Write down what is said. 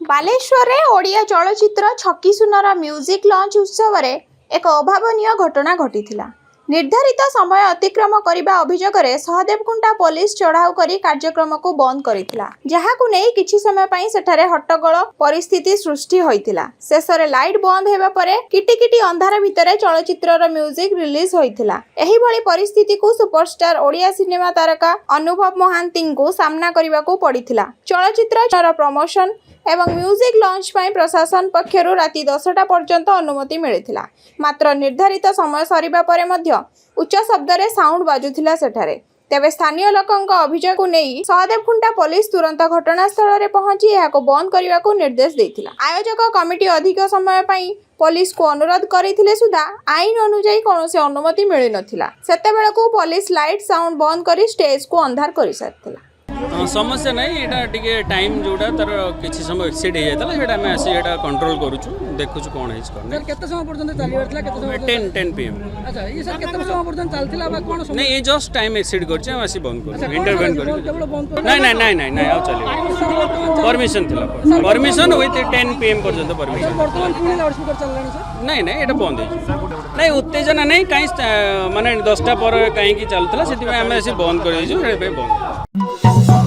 बालेश्वर रे ओडिया चलचित्र छकी सुनर म्यूजिक लॉन्च उत्सव रे एक अभावनीय घटना घटीथिला। निर्धारित समय अतिक्रम करने अभियोग में सहदेवकुंटा पुलिस चढ़ाऊ करी कार्यक्रम को बंद करिथिला, जहाकु नै किछि समय पई सेठारे हट्टगोल परिस्थिति सृष्टि होइथिला। शेषरे लाइट बंद हेबा परे किटिकिटी अंधार भितरे चलचित्रर म्यूजिक रिलीज होइथिला। एही भली परिस्थिति को सुपरस्टार ओडिया सिनेमा तारका अनुभव महांती को सामना करने को पड़िथिला। चलचित्र प्रमोशन एवं म्यूजिक लॉन्च पाई प्रशासन पक्षरु राति 10टा पर्यंत अनुमति मिलिथिला। मात्र निर्धारित समय सरिबा परे मध्य उच्च शब्द रे साउंड बाजुथिला सेठारे। तेबे स्थानीय लोकंक अभियोग को नहीं सहदेवकुंटा पुलिस तुरंत घटनास्थल रे पहुंची एहाको बंद करने को निर्देश देथिला। आयोजक कमिटी अधिक समय पई पुलिस को अनुरोध करथिले सुधा आईन अनुसार कोनोसी अनुमति मिलि नथिला। सेतेबेलकू पुलिस लाइट साउंड बंद करी स्टेज को अंधार करि सारथिला। समस्या नहीं एटा टिके टाइम जोटा तर किछि समय एक्सीड हे जातला सेटा मैं आसी एटा कंट्रोल करूछु देखुछु कोन हेज कोन सर केते समय पर्यंत चली रहतला केते समय 10 pm। अच्छा ये सर केते समय पर्यंत चलथिला बा कोन समय नहीं ये जस्ट टाइम एक्सीड करछ हम आसी बंद करू इंटरवेन करू बंद नहीं आ चली परमिशन थिला परमिशन विथ 10 pm पर्यंत परमिशन वर्तमान पुणी लाउड स्पीकर चललानी सर नहीं एटा बंद हे नहीं उत्तेजना नहीं काई माने 10टा पर काई की चलतला सेति में हम आसी बंद कर दिजु बंद।